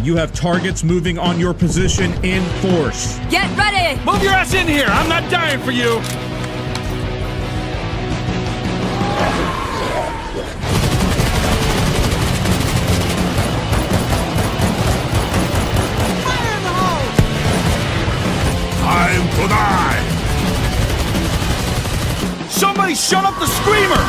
You have targets moving on your position in force. Get ready! Move your ass in here! I'm not dying for you! Fire in the hole! Time to die! Somebody shut up the screamer!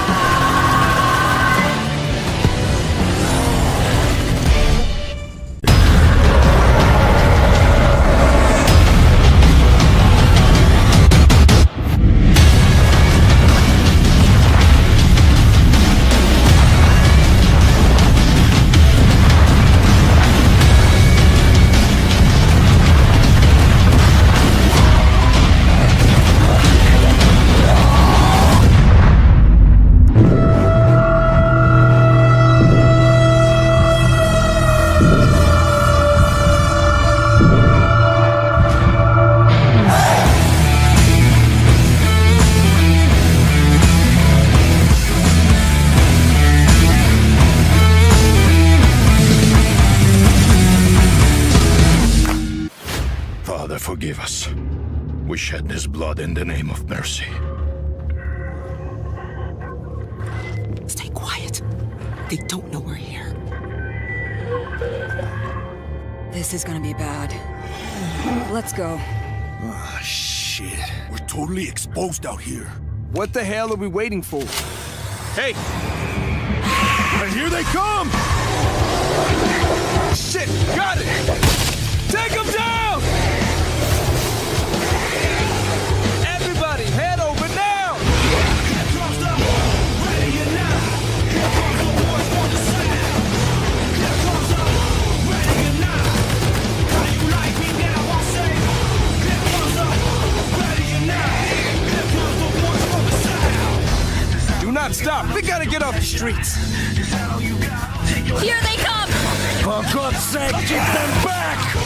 Forgive us. We shed his blood in the name of mercy. Stay quiet. They don't know we're here. This is gonna be bad. Let's go. Ah, shit. We're totally exposed out here. What the hell are we waiting for? Hey! And here they come! Shit! Got it! Take them down! Everybody, head over now! Do not stop! We gotta get off the streets! Here they come! For God's sake, keep them back!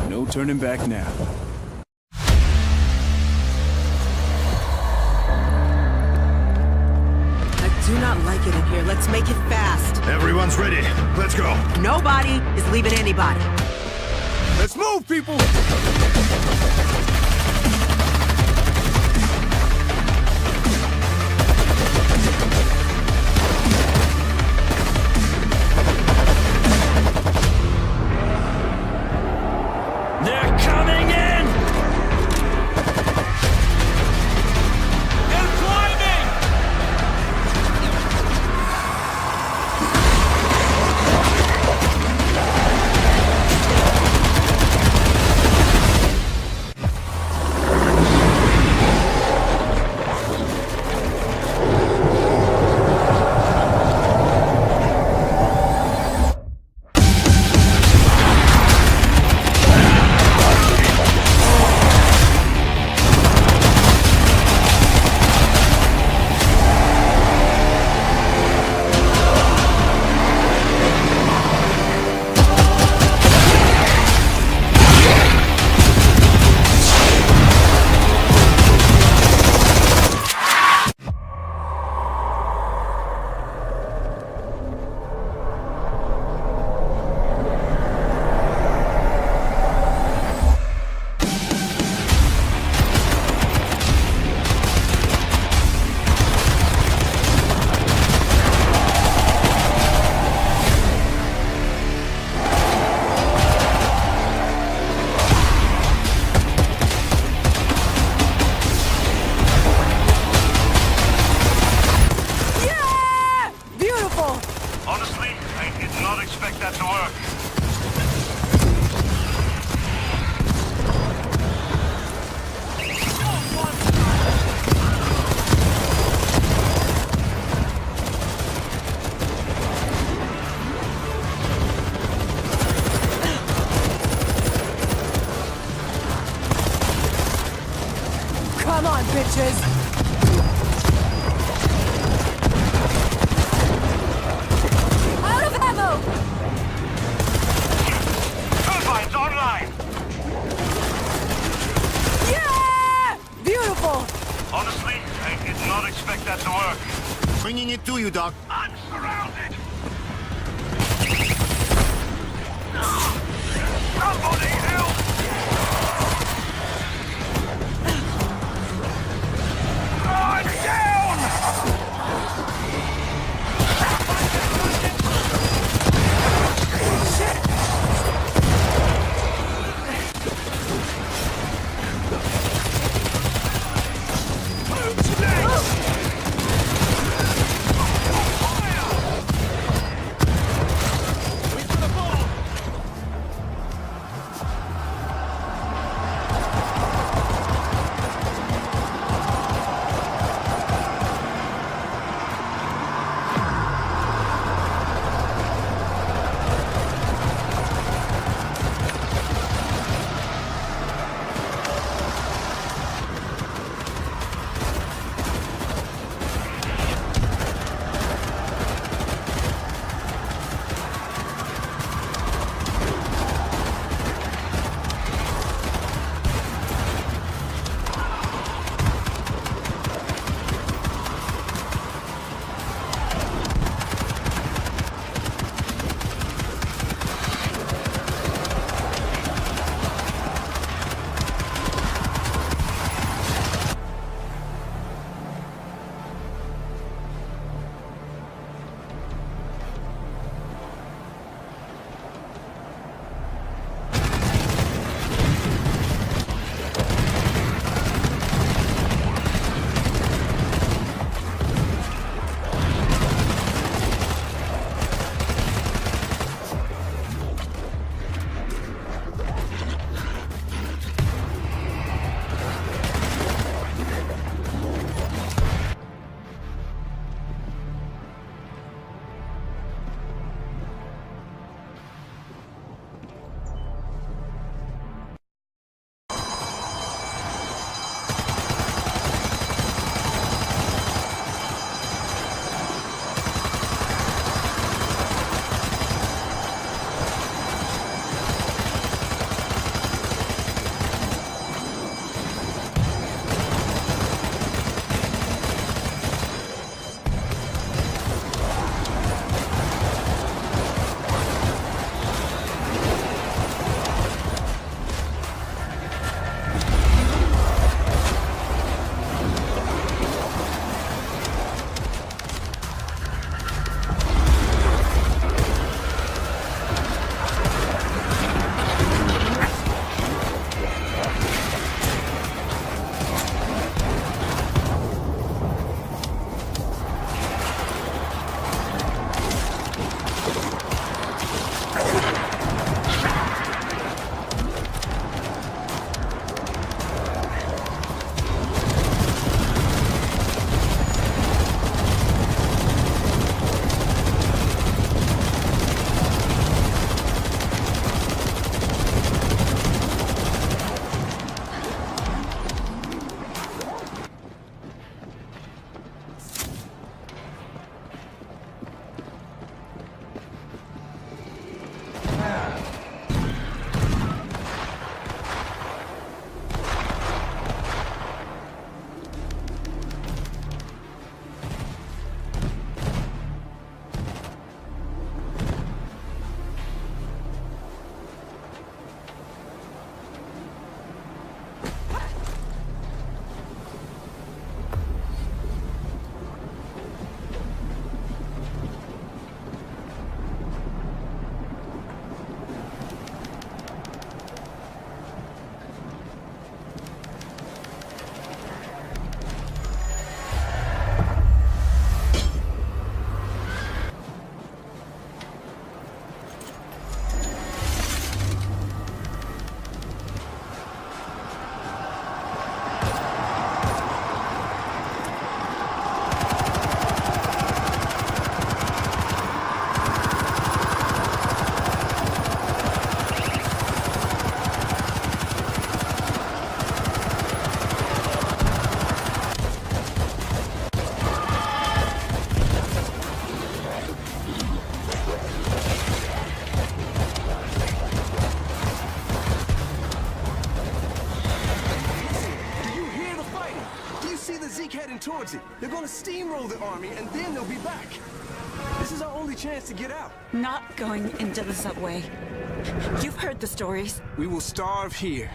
No turning back now. I do not like it in here. Let's make it fast. Everyone's ready. Let's go. Nobody is leaving anybody. Let's move, people! They're coming in! They're climbing! Come on, bitches! Out of ammo! Bringing it to you, Doc. I'm surrounded! Somebody help! I'm down! Who's next? heading towards it. They're gonna steamroll the army, and then they'll be back. This is our only chance to get out. Not going into the subway. You've heard the stories. We will starve here.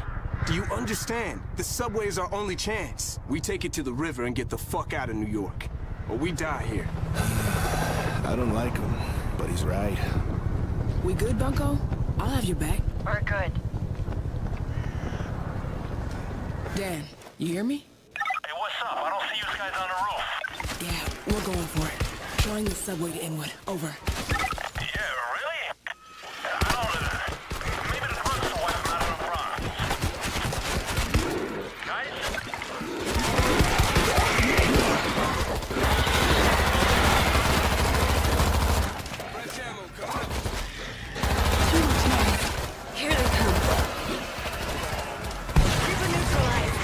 Do you understand? The subway is our only chance. We take it to the river and get the fuck out of New York. Or we die here. I don't like him, but he's right. We good, Bunko? I'll have your back. We're good. Dan, you hear me? Hey, what's up? I don't see you guys on the roof. Yeah, we're going for it. Trying the subway to Inwood. Over. Yeah, really? I don't... Maybe the drugstore wiped them out of the Bronx. Guys? Fresh ammo coming up. Too much noise. Here they come. Creeper neutralized.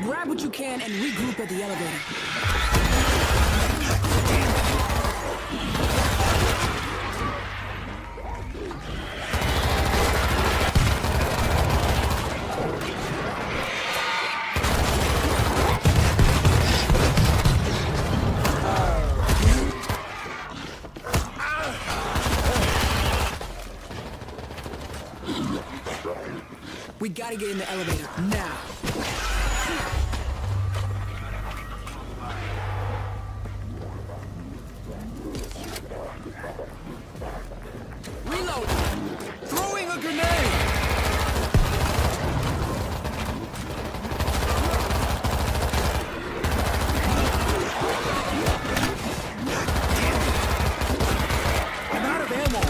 Grab what you can and regroup at the elevator. We gotta get in the elevator, now. Reload! Throwing a grenade! I'm out of ammo!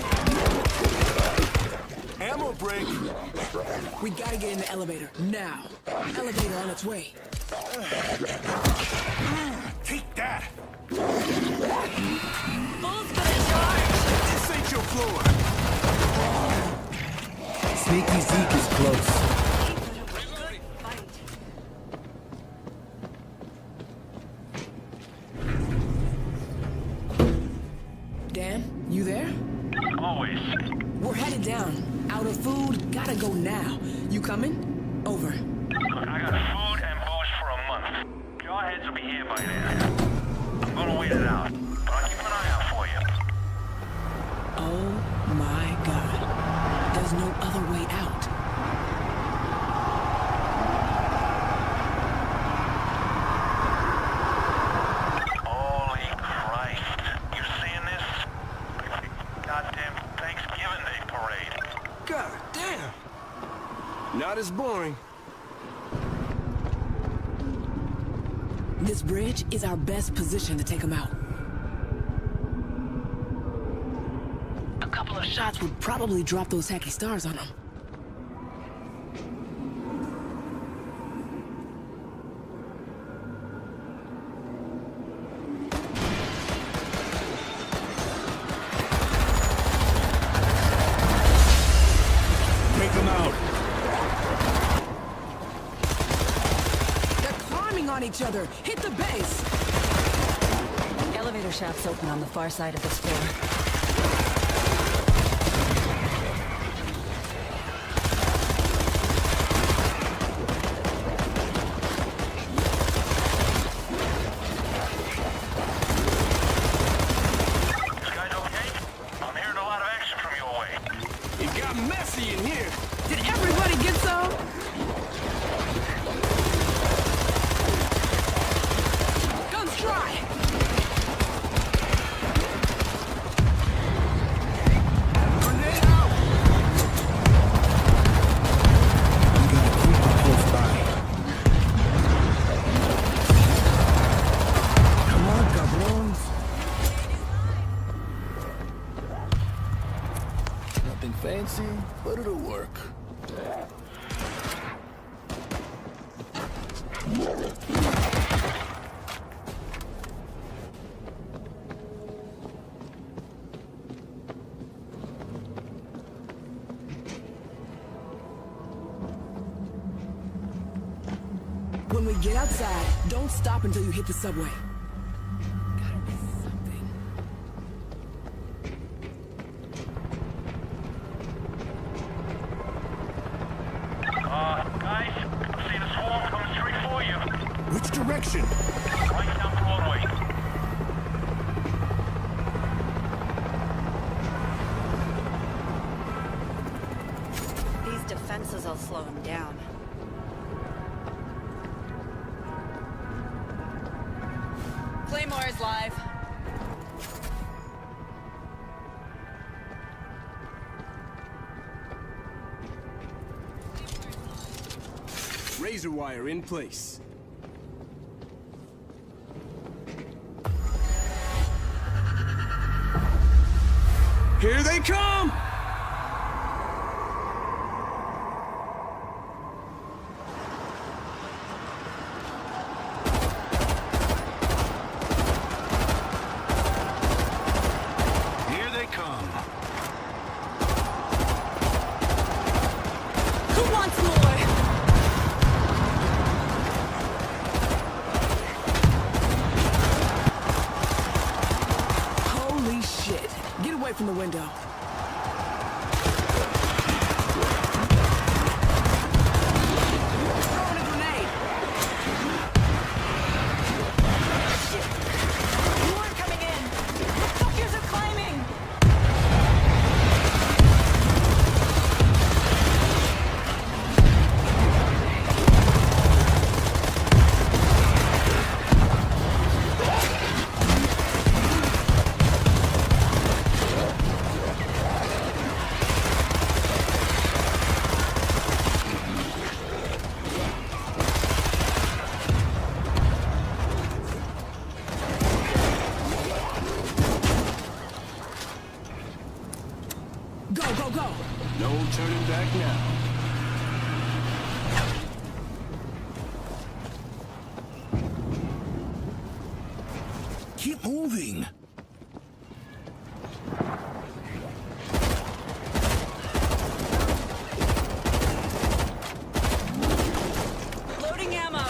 Ammo break! We gotta get in the elevator, now. Elevator on its way. Take that! Bull's gonna charge. This ain't your floor! Sneaky Zeke is close. Good fight. Dan, you there? Always. We're headed down. Out of food, gotta go now. You coming? Over. Look, I got food and booze for a month. Jarheads will be here by then. I'm gonna wait it out, but I'll keep an eye out for you. Oh my god. There's no other way out. Holy Christ. You seeing this? Goddamn Thanksgiving Day parade. God damn! Not as boring. This bridge is our best position to take them out. A couple of shots would probably drop those hacky stars on them. Take them out. They're climbing on each other. Hit the base. Elevator shaft's open on the far side of this floor. You guys okay? I'm hearing a lot of action from your way. It got messy in here. Did everybody get some? Guns dry. When we get outside, don't stop until you hit the subway. Gotta be something. Guys, see the swarm coming straight for you. Which direction? Right down Broadway. These defenses will slow him down. Claymore is live. Razor wire in place. Here they come! Here they come. Who wants more? Holy shit. Get away from the window. Throwing a grenade. More coming in! Fuckers are climbing! Go, go, go. No turning back now. Keep moving. Loading ammo!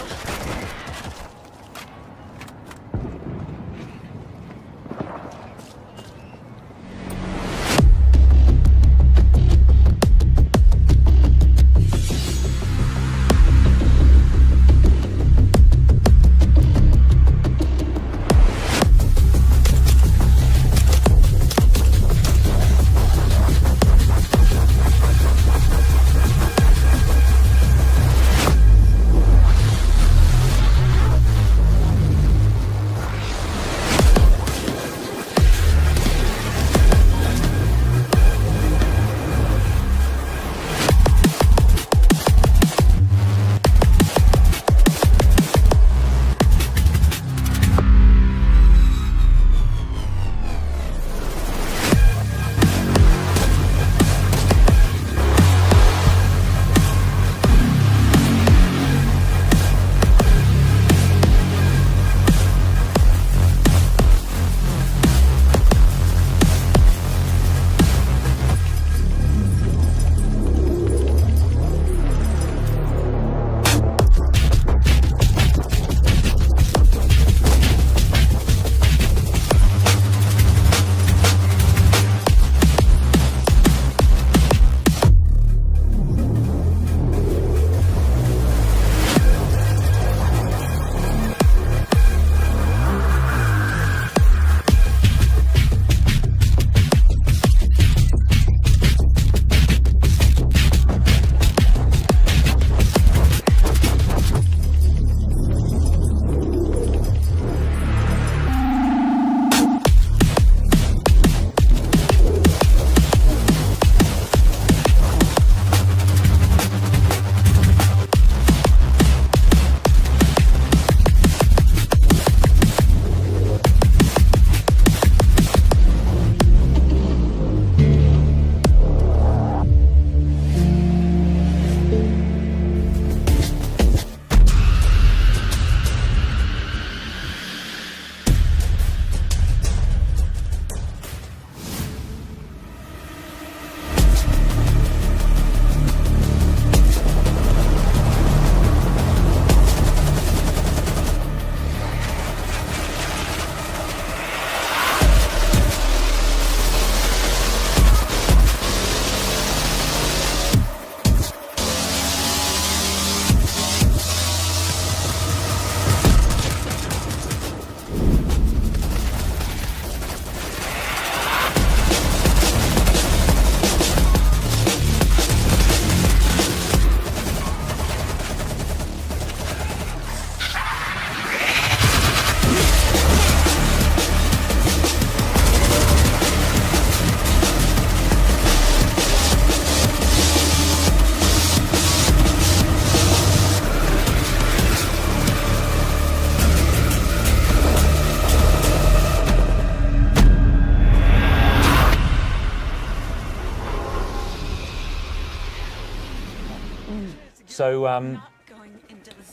So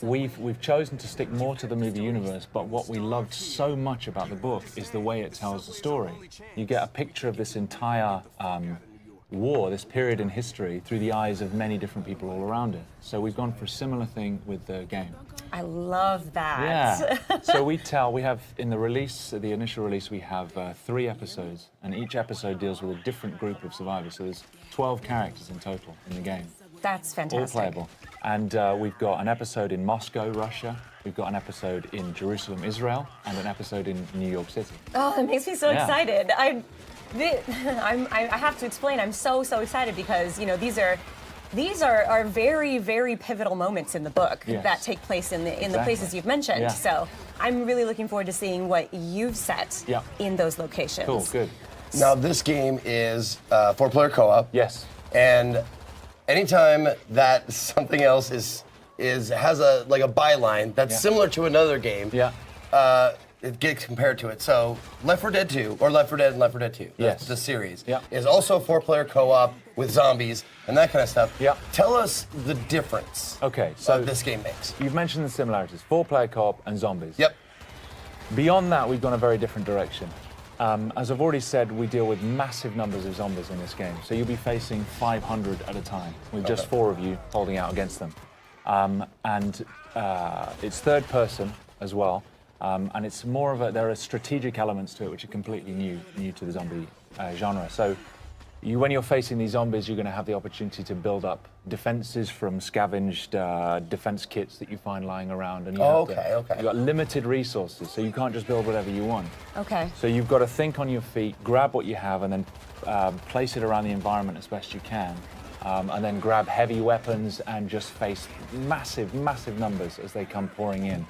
we've chosen to stick more to the movie universe, but what we loved so much about the book is the way it tells the story. You get a picture of this entire war, this period in history, through the eyes of many different people all around it. So we've gone for a similar thing with the game. I love that. Yeah. So we have, in the release, the initial release, we have 3 episodes, and each episode deals with a different group of survivors. So there's 12 characters in total in the game. That's fantastic. All playable. And we've got an episode in Moscow, Russia. We've got an episode in Jerusalem, Israel, and an episode in New York City. Oh, that makes me so excited. I have to explain. I'm so excited because these are very, very pivotal moments in the book that take place in the places you've mentioned. Yeah. So I'm really looking forward to seeing what you've set in those locations. Cool, good. Now this game is 4-player co-op. Yes. And anytime that something else has a byline that's similar to another game. Yeah. It gets compared to it. So Left 4 Dead 2, or Left 4 Dead and Left 4 Dead 2, the series, is also 4-player co-op with zombies and that kind of stuff. Yeah. Tell us the difference that this game makes. You've mentioned the similarities, 4-player co-op and zombies. Yep. Beyond that, we've gone a very different direction. As I've already said, we deal with massive numbers of zombies in this game. So you'll be facing 500 at a time, with just 4 of you holding out against them. It's third person as well. And it's more of there are strategic elements to it which are completely new to the zombie genre. So when you're facing these zombies, you're going to have the opportunity to build up defenses from scavenged defense kits that you find lying around. And you've got limited resources, so you can't just build whatever you want. Okay. So you've got to think on your feet, grab what you have, and then place it around the environment as best you can. And then grab heavy weapons and just face massive numbers as they come pouring in.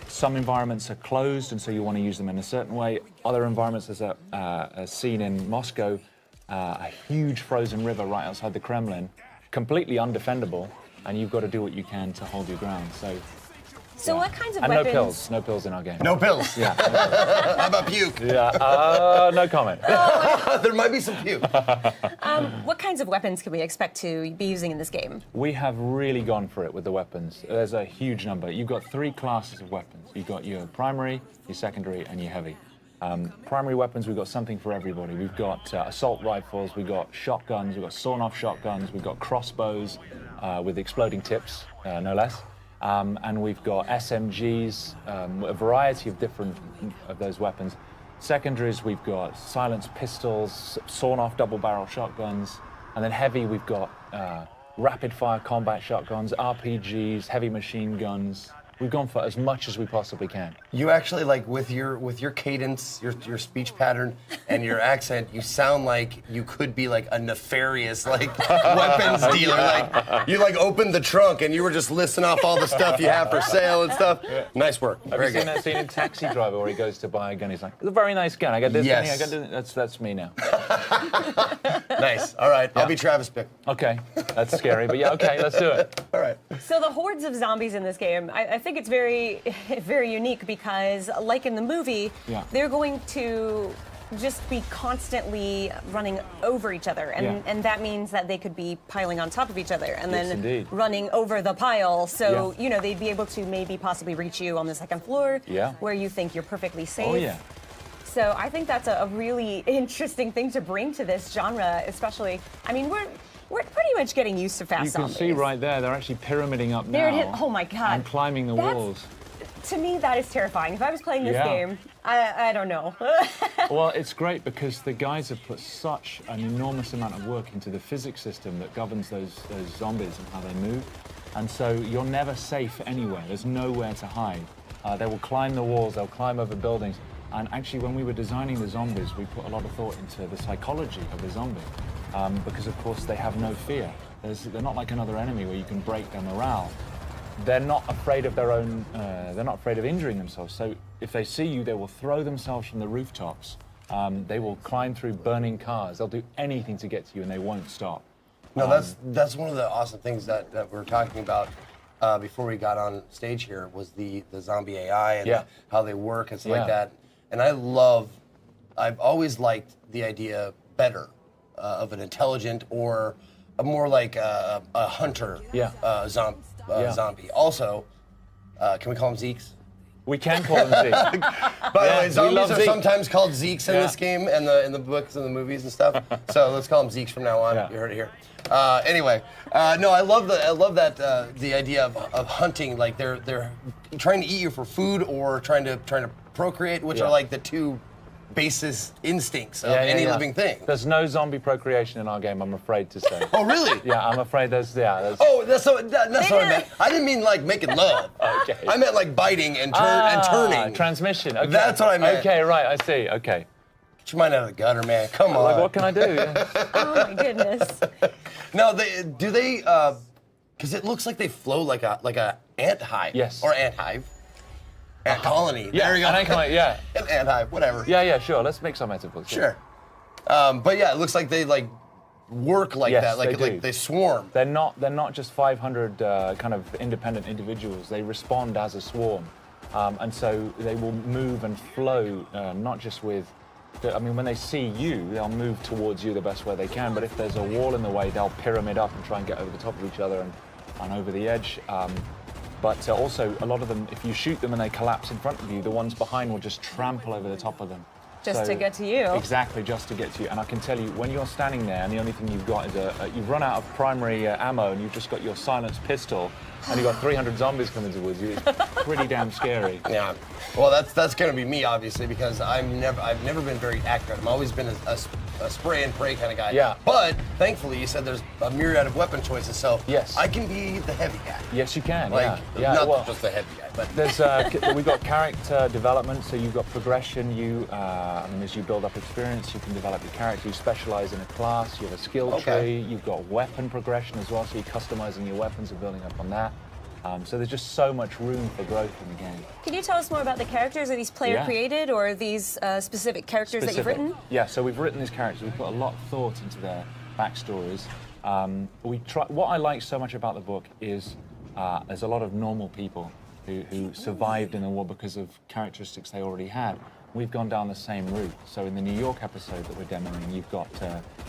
Some environments are closed, and so you want to use them in a certain way. Other environments, there's a scene in Moscow, a huge frozen river right outside the Kremlin, completely undefendable, and you've got to do what you can to hold your ground. So what kinds of and weapons? no pills in our game. No pills? Yeah. How about puke? Yeah, no comment. There might be some puke. What kinds of weapons can we expect to be using in this game? We have really gone for it with the weapons. There's a huge number. You've got 3 classes of weapons. You've got your primary, your secondary, and your heavy. Primary weapons, we've got something for everybody. We've got assault rifles, we've got shotguns, we've got sawn-off shotguns, we've got crossbows with exploding tips, no less. And we've got SMGs, a variety of different of those weapons. Secondaries, we've got silenced pistols, sawn-off double-barrel shotguns, and then heavy, we've got rapid-fire combat shotguns, RPGs, heavy machine guns. We've gone for as much as we possibly can. You actually, with your cadence, your speech pattern, and your accent, you sound like you could be a nefarious weapons dealer. You opened the trunk and you were just listing off all the stuff you have for sale and stuff. Yeah. Nice work. Have you seen that scene in Taxi Driver where he goes to buy a gun? He's like, "It's a very nice gun. I got this gun. I got this." That's me now. Nice. All right. I'll be Travis Bickle. Okay. That's scary, but yeah. Okay. Let's do it. All right. So the hordes of zombies in this game, I think it's very, very unique because, like in the movie, they're going to just be constantly running over each other, and that means that they could be piling on top of each other and then running over the pile. So they'd be able to maybe possibly reach you on the second floor, where you think you're perfectly safe. Oh yeah. So I think that's a really interesting thing to bring to this genre, especially. I mean, we're pretty much getting used to fast zombies. You can see right there, they're actually pyramiding up now. There it is. Oh my God. And climbing the walls. To me, that is terrifying. If I was playing this game, I don't know. Well, it's great because the guys have put such an enormous amount of work into the physics system that governs those zombies and how they move. And so you're never safe anywhere. There's nowhere to hide. They will climb the walls, they'll climb over buildings. And actually, when we were designing the zombies, we put a lot of thought into the psychology of the zombie. Because, of course, they have no fear. They're not like another enemy where you can break their morale. They're not afraid of their own, they're not afraid of injuring themselves. So if they see you, they will throw themselves from the rooftops. They will climb through burning cars. They'll do anything to get to you, and they won't stop. No, that's one of the awesome things that we're talking about before we got on stage here was the zombie AI and how they work and stuff like that. And I've always liked the idea better of an intelligent or more like a hunter zombie. Also, can we call them Zeeks? We can call them Zeeks. By the way, zombies are sometimes called Zeeks in this game and in the books and the movies and stuff. So let's call them Zeeks from now on. You heard it here. Anyway, no, I love that the idea of hunting. Like they're trying to eat you for food or trying to procreate, which are like the two basis instincts of any living thing. There's no zombie procreation in our game, I'm afraid to say. Oh, really? Yeah, I'm afraid there's. Oh, that's what I meant. I didn't mean like making love. Okay. I meant like biting and turning. Transmission. Okay. That's what I meant. Okay, right, I see. Okay. Get your mind out of the gutter, man. Come on. Like, what can I do? Yeah. Oh my goodness. No, do they? Because it looks like they flow like a ant hive. Yes. Or ant hive. Ant colony. Yeah, there you go. an ant colony, yeah. An ant hive, whatever. Yeah, sure. Let's make some metaphors. Sure. But yeah, it looks like they like work like that. Like they swarm. They're not just 500 kind of independent individuals. They respond as a swarm, and so they will move and flow, not just with. I mean, when they see you, they'll move towards you the best way they can. But if there's a wall in the way, they'll pyramid up and try and get over the top of each other and over the edge. But also, a lot of them, if you shoot them and they collapse in front of you, the ones behind will just trample over the top of them. Just to get to you. Exactly, just to get to you. And I can tell you, when you're standing there and the only thing you've got is you've run out of primary ammo and you've just got your silenced pistol and you've got 300 zombies coming towards you, it's pretty damn scary. Yeah. Well, that's going to be me, obviously, because I've never been very accurate. I've always been a spray and pray kind of guy. Yeah. But thankfully, you said there's a myriad of weapon choices, so yes. I can be the heavy guy. Yes, you can. Like, yeah. not just the heavy guy, but there's we've got character development, so you've got progression. I mean, as you build up experience, you can develop your character. You specialize in a class. You have a skill tree. You've got weapon progression as well, so you're customizing your weapons and building up on that. So there's just so much room for growth in the game. Can you tell us more about the characters? Are these player created or are these specific characters that you've written? Yeah, so we've written these characters. We've put a lot of thought into their backstories. What I like so much about the book is there's a lot of normal people who survived in the war because of characteristics they already had. We've gone down the same route. So in the New York episode that we're demoing, you've got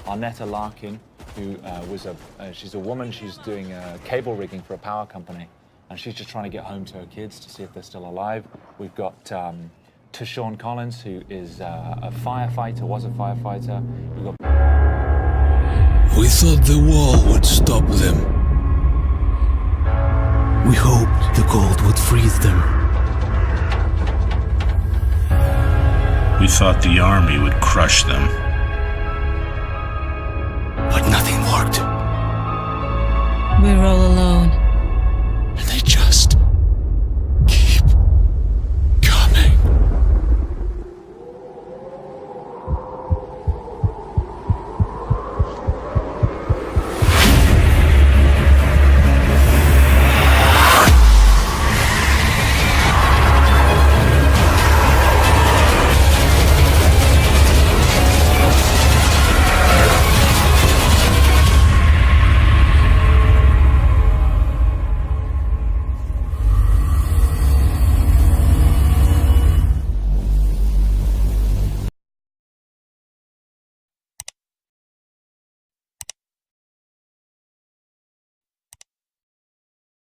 Arnetta Larkin, who she's a woman. She's doing cable rigging for a power company. And she's just trying to get home to her kids to see if they're still alive. We've got Tashawn Collins, who is a firefighter, was a firefighter. We thought the wall would stop them. We hoped the cold would freeze them. We thought the army would crush them. But nothing worked. We're all alone.